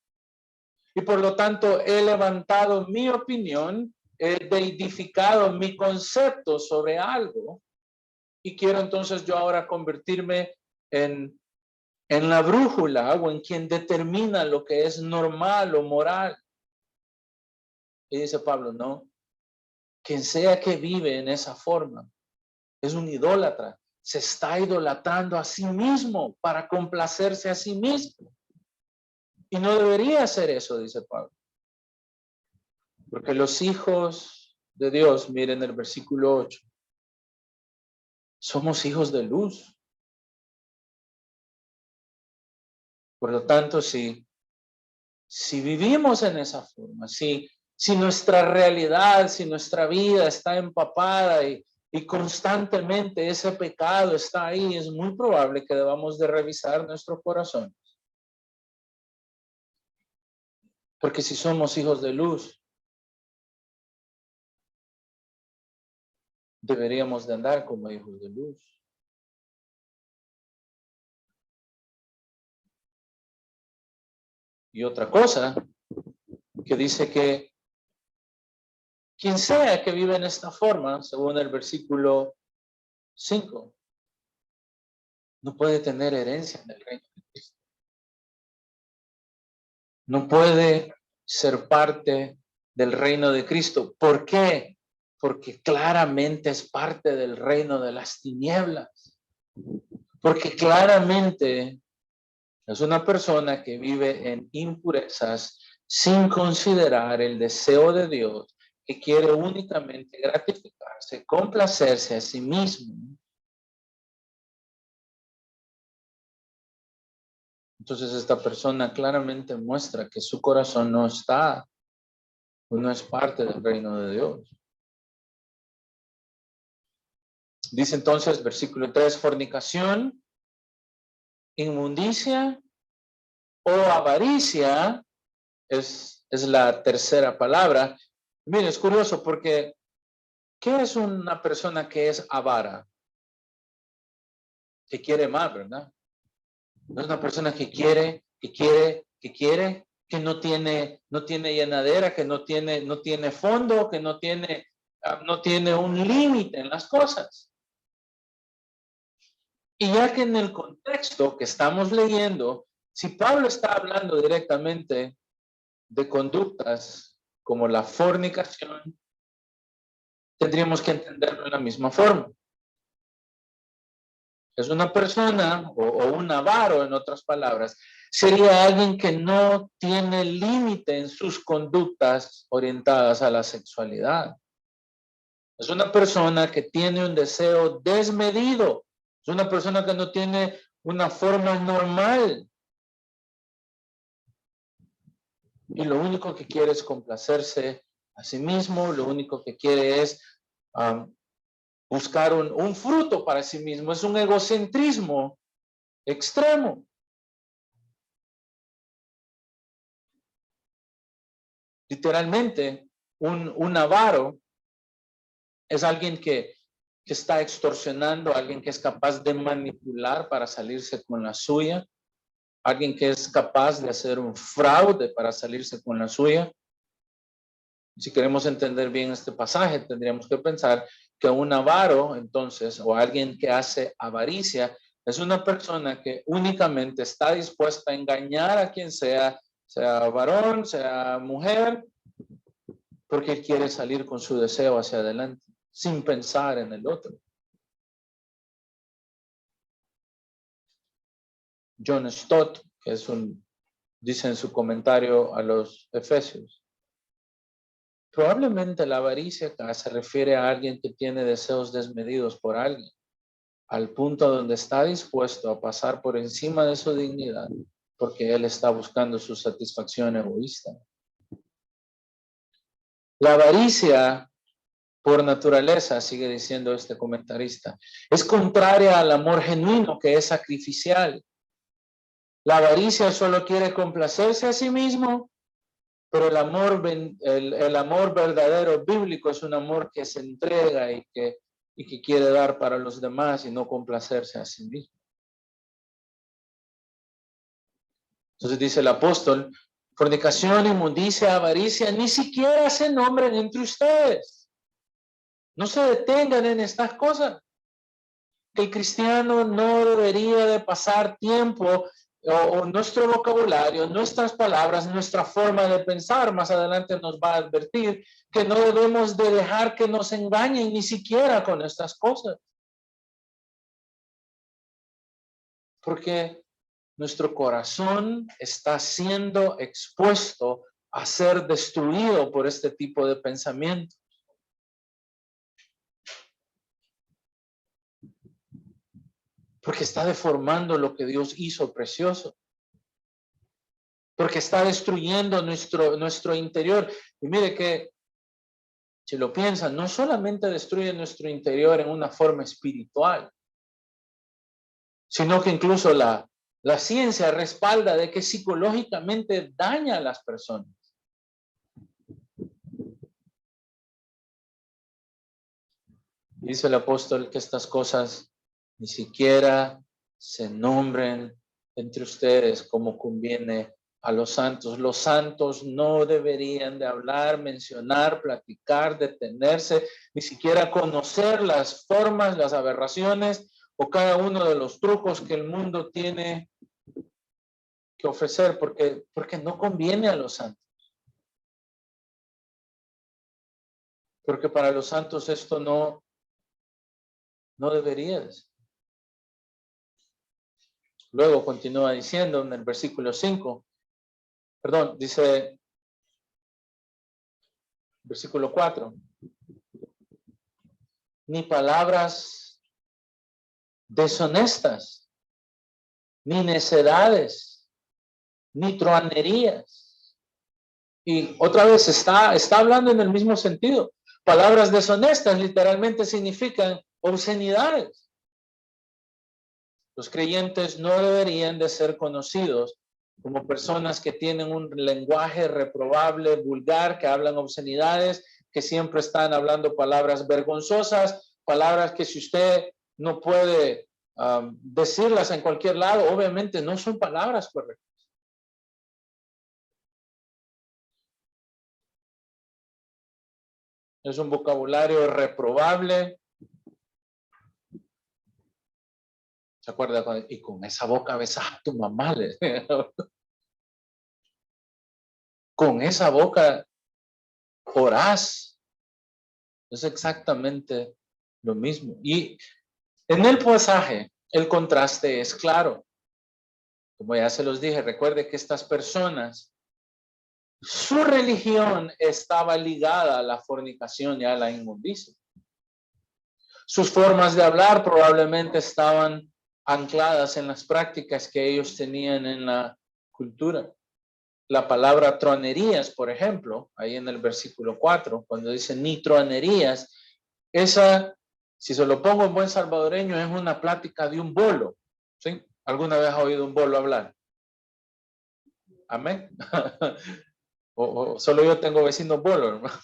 Y por lo tanto he levantado mi opinión, he edificado mi concepto sobre algo y quiero entonces yo ahora convertirme en la brújula o en quien determina lo que es normal o moral. Y dice Pablo, no, quien sea que vive en esa forma es un idólatra, se está idolatrando a sí mismo para complacerse a sí mismo. Y no debería hacer eso, dice Pablo. Porque los hijos de Dios, miren el versículo 8, somos hijos de luz. Por lo tanto, si vivimos en esa forma, si nuestra realidad, si nuestra vida está empapada y constantemente ese pecado está ahí, es muy probable que debamos de revisar nuestro corazón. Porque si somos hijos de luz, deberíamos de andar como hijos de luz. Y otra cosa que dice que quien sea que vive en esta forma, según el versículo 5, no puede tener herencia en el reino de Cristo. No puede ser parte del reino de Cristo. ¿Por qué? Porque claramente es parte del reino de las tinieblas. Porque claramente es una persona que vive en impurezas sin considerar el deseo de Dios, que quiere únicamente gratificarse, complacerse a sí mismo. Entonces esta persona claramente muestra que su corazón no está, no es parte del reino de Dios. Dice entonces, versículo 3, fornicación, inmundicia o avaricia es la tercera palabra. Mire, es curioso porque ¿qué es una persona que es avara? Que quiere más, ¿verdad? No es una persona que quiere, que no tiene llenadera, que no tiene fondo, que no tiene un límite en las cosas. Y ya que en el contexto que estamos leyendo, si Pablo está hablando directamente de conductas como la fornicación, tendríamos que entenderlo de la misma forma. Es una persona o un avaro, en otras palabras, sería alguien que no tiene límite en sus conductas orientadas a la sexualidad. Es una persona que tiene un deseo desmedido. Es una persona que no tiene una forma normal. Y lo único que quiere es complacerse a sí mismo, lo único que quiere es buscar un fruto para sí mismo. Es un egocentrismo extremo. Literalmente, un avaro es alguien que está extorsionando, alguien que es capaz de manipular para salirse con la suya, alguien que es capaz de hacer un fraude para salirse con la suya. Si queremos entender bien este pasaje, tendríamos que pensar que un avaro, entonces, o alguien que hace avaricia, es una persona que únicamente está dispuesta a engañar a quien sea varón, sea mujer, porque quiere salir con su deseo hacia adelante, sin pensar en el otro. John Stott, que dice en su comentario a los Efesios, probablemente la avaricia acá se refiere a alguien que tiene deseos desmedidos por alguien, al punto donde está dispuesto a pasar por encima de su dignidad, porque él está buscando su satisfacción egoísta. La avaricia, por naturaleza, sigue diciendo este comentarista, es contraria al amor genuino, que es sacrificial. La avaricia solo quiere complacerse a sí mismo, pero el amor verdadero bíblico es un amor que se entrega y que quiere dar para los demás y no complacerse a sí mismo. Entonces dice el apóstol, Fornicación, inmundicia, avaricia, ni siquiera se nombren entre ustedes. No se detengan en estas cosas. El cristiano no debería de pasar tiempo o nuestro vocabulario, nuestras palabras, nuestra forma de pensar, más adelante nos va a advertir que no debemos de dejar que nos engañen ni siquiera con estas cosas. Porque nuestro corazón está siendo expuesto a ser destruido por este tipo de pensamiento. Porque está deformando lo que Dios hizo precioso. Porque está destruyendo nuestro interior. Y mire que, si lo piensan, no solamente destruye nuestro interior en una forma espiritual, sino que incluso la ciencia respalda de que psicológicamente daña a las personas. Dice el apóstol que estas cosas ni siquiera se nombren entre ustedes como conviene a los santos. Los santos no deberían de hablar, mencionar, platicar, detenerse, ni siquiera conocer las formas, las aberraciones o cada uno de los trucos que el mundo tiene que ofrecer, porque no conviene a los santos. Porque para los santos esto no debería de ser. Luego continúa diciendo en el versículo 5, perdón, dice, versículo 4, ni palabras deshonestas, ni necedades, ni truanerías. Y otra vez está hablando en el mismo sentido. Palabras deshonestas literalmente significan obscenidades. Los creyentes no deberían de ser conocidos como personas que tienen un lenguaje reprobable, vulgar, que hablan obscenidades, que siempre están hablando palabras vergonzosas, palabras que si usted no puede decirlas en cualquier lado, obviamente no son palabras correctas. Es un vocabulario reprobable. ¿Se acuerda? Y con esa boca besas a tu mamá. Con esa boca orás. Es exactamente lo mismo. Y en el pasaje, el contraste es claro. Como ya se los dije, recuerde que estas personas, su religión estaba ligada a la fornicación y a la inmundicia. Sus formas de hablar probablemente estaban ancladas en las prácticas que ellos tenían en la cultura. La palabra tronerías, por ejemplo, ahí en el versículo 4, cuando dice ni tronerías, esa, si se lo pongo en buen salvadoreño, es una plática de un bolo. ¿Sí? ¿Alguna vez ha oído un bolo hablar? Amén. o solo yo tengo vecinos bolos, hermano.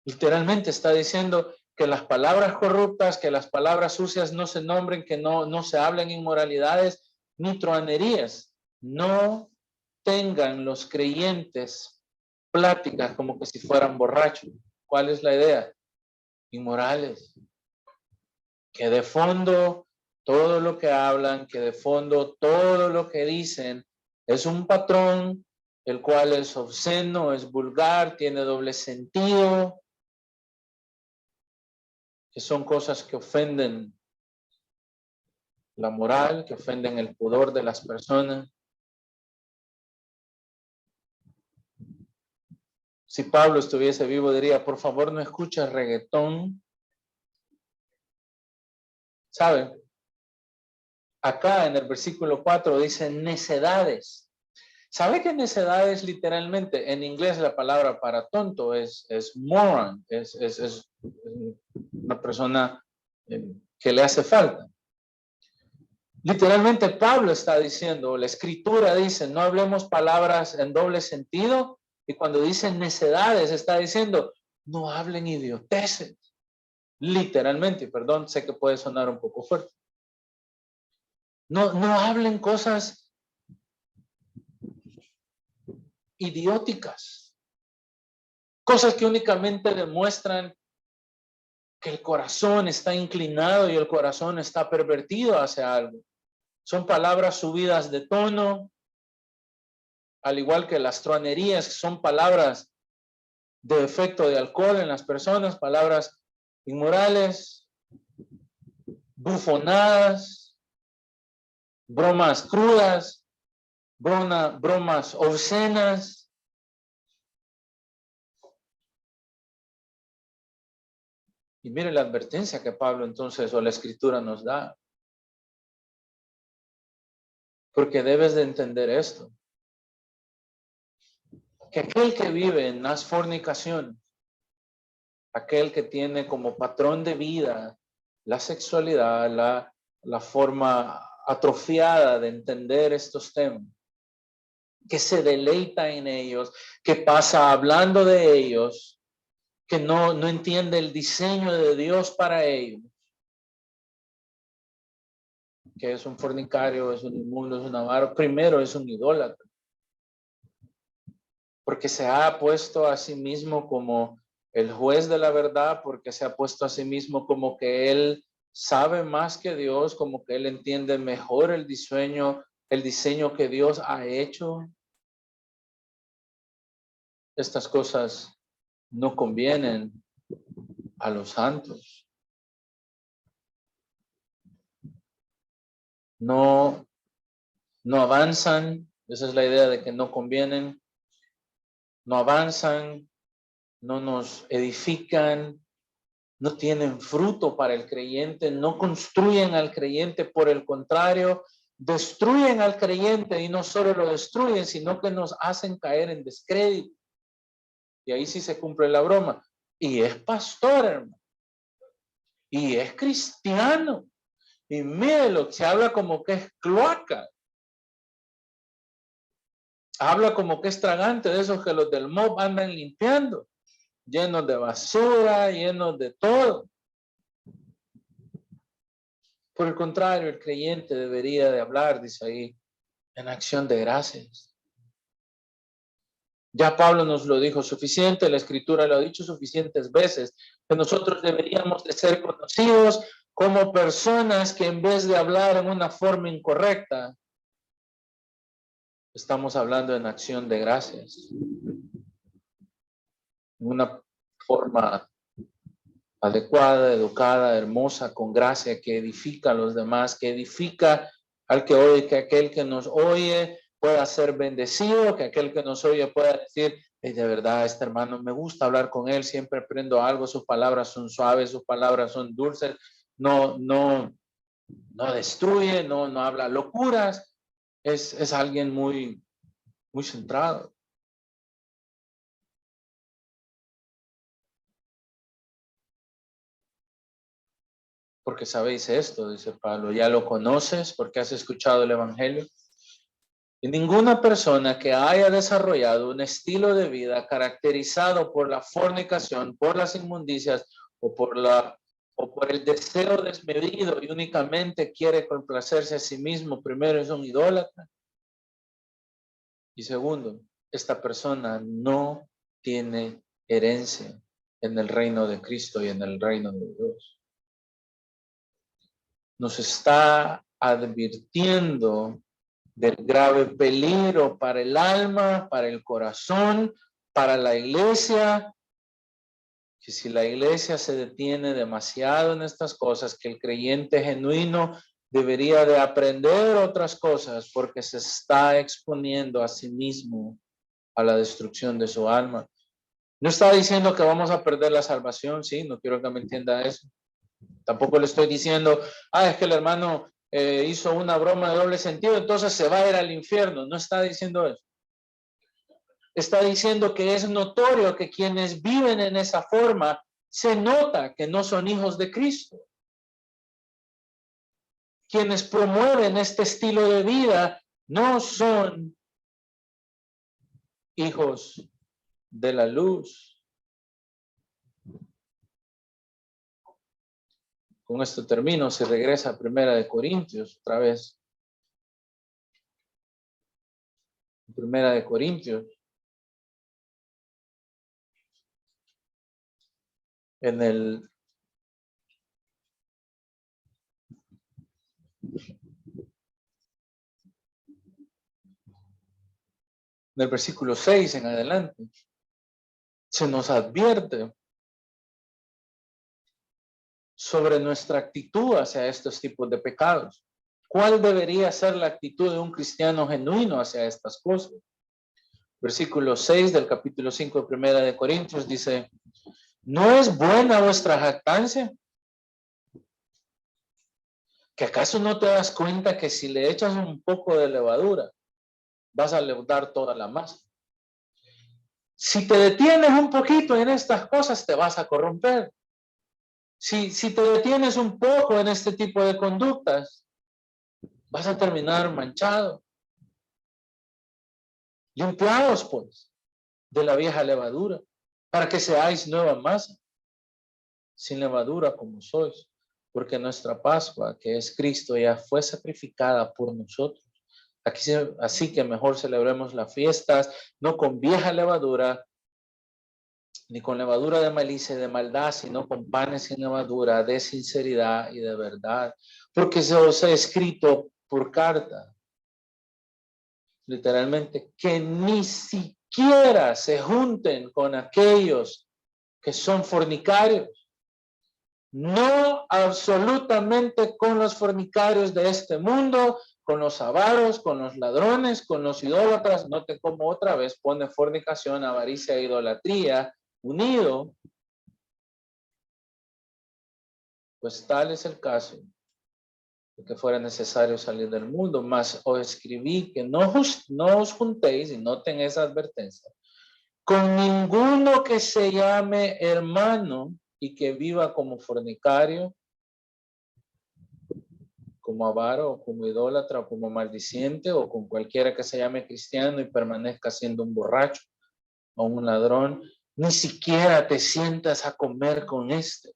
Literalmente está diciendo que las palabras corruptas, que las palabras sucias no se nombren, que no se hablen inmoralidades ni truanerías. No tengan los creyentes pláticas como que si fueran borrachos. ¿Cuál es la idea? Inmorales. Que de fondo todo lo que hablan, que de fondo todo lo que dicen es un patrón, el cual es obsceno, es vulgar, tiene doble sentido, que son cosas que ofenden la moral, que ofenden el pudor de las personas. Si Pablo estuviese vivo, diría, por favor, no escuches reggaetón. ¿Saben? Acá en el versículo 4 dice necedades. ¿Sabe qué necedades literalmente? En inglés la palabra para tonto es moron, es una persona que le hace falta. Literalmente Pablo está diciendo, la escritura dice, no hablemos palabras en doble sentido, y cuando dice necedades está diciendo, no hablen idioteces. Literalmente, perdón, sé que puede sonar un poco fuerte. No hablen cosas idióticas, cosas que únicamente demuestran que el corazón está inclinado y el corazón está pervertido hacia algo. Son palabras subidas de tono, al igual que las truanerías, son palabras de efecto de alcohol en las personas, palabras inmorales, bufonadas, bromas crudas, bromas obscenas. Y mire la advertencia que Pablo entonces o la escritura nos da. Porque debes de entender esto. Que aquel que vive en las fornicaciones, aquel que tiene como patrón de vida la sexualidad, la forma atrofiada de entender estos temas, que se deleita en ellos, que pasa hablando de ellos, que no entiende el diseño de Dios para ellos, que es un fornicario, es un inmundo, es un avaro, primero es un idólatra, porque se ha puesto a sí mismo como el juez de la verdad, porque se ha puesto a sí mismo como que él sabe más que Dios, como que él entiende mejor el diseño que Dios ha hecho. Estas cosas no convienen a los santos. No avanzan, esa es la idea de que no convienen, no avanzan, no nos edifican, no tienen fruto para el creyente, no construyen al creyente, por el contrario, destruyen al creyente y no solo lo destruyen, sino que nos hacen caer en descrédito. Y ahí sí se cumple la broma. Y es pastor, hermano. Y es cristiano. Y mírelo, se habla como que es cloaca. Habla como que es tragante, de esos que los del mob andan limpiando, llenos de basura, llenos de todo. Por el contrario, el creyente debería de hablar, dice ahí, en acción de gracias. Ya Pablo nos lo dijo suficiente, la escritura lo ha dicho suficientes veces, que nosotros deberíamos de ser conocidos como personas que en vez de hablar en una forma incorrecta, estamos hablando en acción de gracias. En una forma adecuada, educada, hermosa, con gracia, que edifica a los demás, que edifica al que oye, que aquel que nos oye pueda ser bendecido, que aquel que nos oye pueda decir, de verdad, este hermano me gusta hablar con él, siempre aprendo algo, sus palabras son suaves, sus palabras son dulces, no destruye, no habla locuras, es alguien muy centrado. Porque sabéis esto, dice Pablo, ya lo conoces porque has escuchado el evangelio. Y ninguna persona que haya desarrollado un estilo de vida caracterizado por la fornicación, por las inmundicias o por el deseo desmedido y únicamente quiere complacerse a sí mismo, primero es un idólatra. Y segundo, esta persona no tiene herencia en el reino de Cristo y en el reino de Dios. Nos está advirtiendo del grave peligro para el alma, para el corazón, para la iglesia, que si la iglesia se detiene demasiado en estas cosas, que el creyente genuino debería de aprender otras cosas porque se está exponiendo a sí mismo a la destrucción de su alma. No está diciendo que vamos a perder la salvación, sí, no quiero que me entienda eso. Tampoco le estoy diciendo, es que el hermano hizo una broma de doble sentido, entonces se va a ir al infierno. No está diciendo eso. Está diciendo que es notorio que quienes viven en esa forma, se nota que no son hijos de Cristo. Quienes promueven este estilo de vida no son hijos de la luz. Con esto termino, se regresa a 1 Corintios otra vez. 1 Corintios. en el versículo 6 en adelante, se nos advierte sobre nuestra actitud hacia estos tipos de pecados. ¿Cuál debería ser la actitud de un cristiano genuino hacia estas cosas? Versículo 6 del capítulo 5 de Primera de Corintios dice, ¿no es buena vuestra jactancia? ¿Que acaso no te das cuenta que si le echas un poco de levadura, vas a leudar toda la masa? Si te detienes un poquito en estas cosas, te vas a corromper. Si te detienes un poco en este tipo de conductas, vas a terminar manchado. Limpiados, pues, de la vieja levadura, para que seáis nueva masa, sin levadura como sois, porque nuestra Pascua, que es Cristo, ya fue sacrificada por nosotros. Así que mejor celebremos las fiestas, no con vieja levadura, ni con levadura de malicia y de maldad, sino con panes sin levadura, de sinceridad y de verdad. Porque se os ha escrito por carta, literalmente, que ni siquiera se junten con aquellos que son fornicarios. No absolutamente con los fornicarios de este mundo, con los avaros, con los ladrones, con los idólatras. Note cómo otra vez pone fornicación, avaricia e idolatría unido. Pues tal es el caso de que fuera necesario salir del mundo. Mas os escribí que no os juntéis, y noten esa advertencia, con ninguno que se llame hermano y que viva como fornicario, como avaro, o como idólatra, o como maldiciente, o con cualquiera que se llame cristiano y permanezca siendo un borracho o un ladrón. Ni siquiera te sientas a comer con este.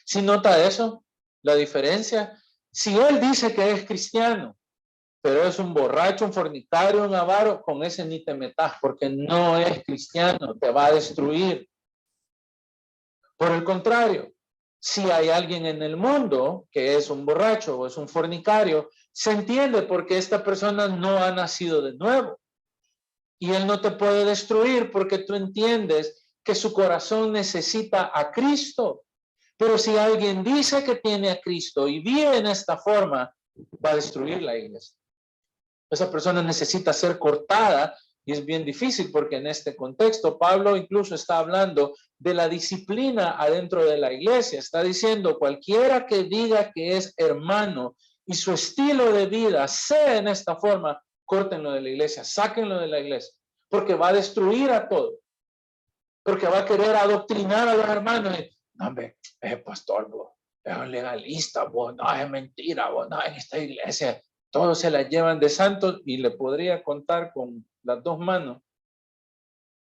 ¿Sí nota eso? La diferencia. Si él dice que es cristiano, pero es un borracho, un fornicario, un avaro, con ese ni te metas, porque no es cristiano, te va a destruir. Por el contrario, si hay alguien en el mundo que es un borracho o es un fornicario, se entiende porque esta persona no ha nacido de nuevo. Y él no te puede destruir porque tú entiendes que su corazón necesita a Cristo. Pero si alguien dice que tiene a Cristo y vive en esta forma, va a destruir la iglesia. Esa persona necesita ser cortada y es bien difícil porque en este contexto Pablo incluso está hablando de la disciplina adentro de la iglesia. Está diciendo cualquiera que diga que es hermano y su estilo de vida sea en esta forma, córtenlo de la iglesia, sáquenlo de la iglesia, porque va a destruir a todo. Porque va a querer adoctrinar a los hermanos. No, hombre, pastor, vos, es un legalista, vos, no, es mentira, vos, no, en esta iglesia todos se la llevan de santos, y le podría contar con las dos manos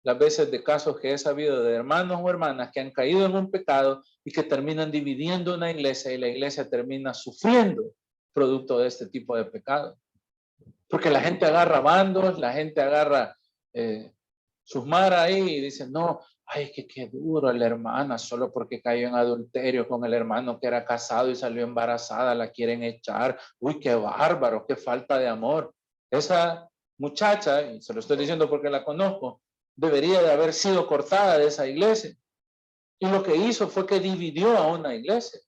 las veces de casos que he sabido de hermanos o hermanas que han caído en un pecado y que terminan dividiendo una iglesia, y la iglesia termina sufriendo producto de este tipo de pecado. Porque la gente agarra bandos, la gente agarra sus maras ahí y dice, no, ay, que qué duro la hermana, solo porque cayó en adulterio con el hermano que era casado y salió embarazada, la quieren echar. Uy, qué bárbaro, qué falta de amor. Esa muchacha, y se lo estoy diciendo porque la conozco, debería de haber sido cortada de esa iglesia. Y lo que hizo fue que dividió a una iglesia.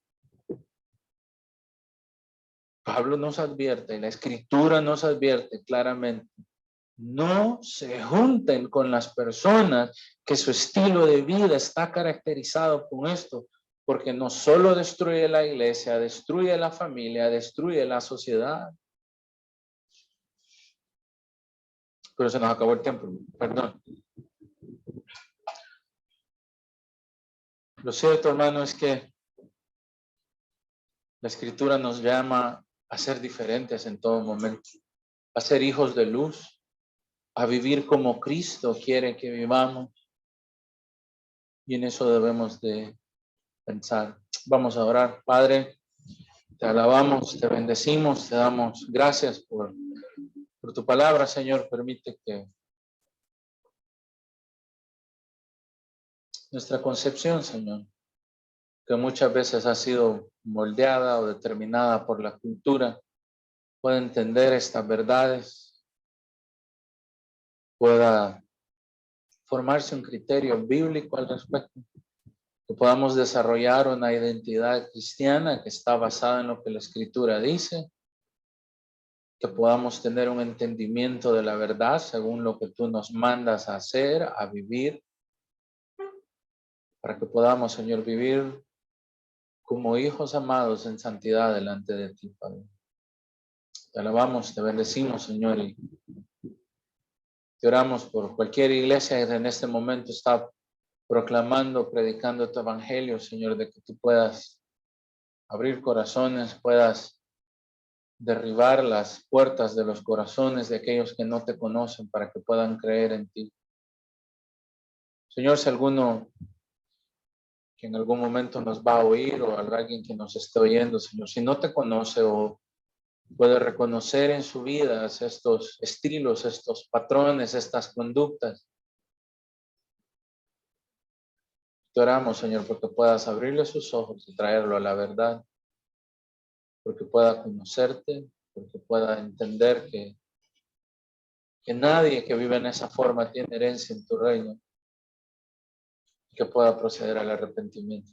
Pablo nos advierte, y la escritura nos advierte claramente, no se junten con las personas que su estilo de vida está caracterizado con esto, porque no solo destruye la iglesia, destruye la familia, destruye la sociedad. Pero se nos acabó el tiempo, perdón. Lo cierto, hermano, es que la escritura nos llama a ser diferentes en todo momento, a ser hijos de luz, a vivir como Cristo quiere que vivamos, y en eso debemos de pensar. Vamos a orar. Padre, te alabamos, te bendecimos, te damos gracias por tu palabra, Señor. Permite que nuestra concepción, Señor, que muchas veces ha sido moldeada o determinada por la cultura, pueda entender estas verdades, pueda formarse un criterio bíblico al respecto, que podamos desarrollar una identidad cristiana que está basada en lo que la Escritura dice, que podamos tener un entendimiento de la verdad según lo que tú nos mandas a hacer, a vivir, para que podamos, Señor, vivir como hijos amados en santidad delante de ti, Padre. Te alabamos, te bendecimos, Señor, y te oramos por cualquier iglesia que en este momento está proclamando, predicando tu evangelio, Señor, de que tú puedas abrir corazones, puedas derribar las puertas de los corazones de aquellos que no te conocen para que puedan creer en ti. Señor, si alguno que en algún momento nos va a oír o alguien que nos esté oyendo, Señor, si no te conoce o puede reconocer en su vida estos estilos, estos patrones, estas conductas, te oramos, Señor, porque puedas abrirle sus ojos y traerlo a la verdad, porque pueda conocerte, porque pueda entender que nadie que vive en esa forma tiene herencia en tu reino, y que pueda proceder al arrepentimiento.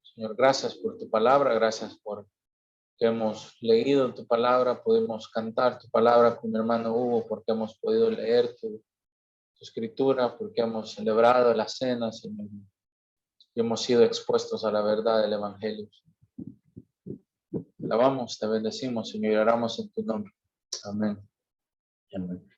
Señor, gracias por tu palabra, gracias por que hemos leído tu palabra, podemos cantar tu palabra con mi hermano Hugo, porque hemos podido leer tu escritura, porque hemos celebrado la cena, Señor, y hemos sido expuestos a la verdad del Evangelio. Te alabamos, te bendecimos, Señor, y oramos en tu nombre. Amén. Amén.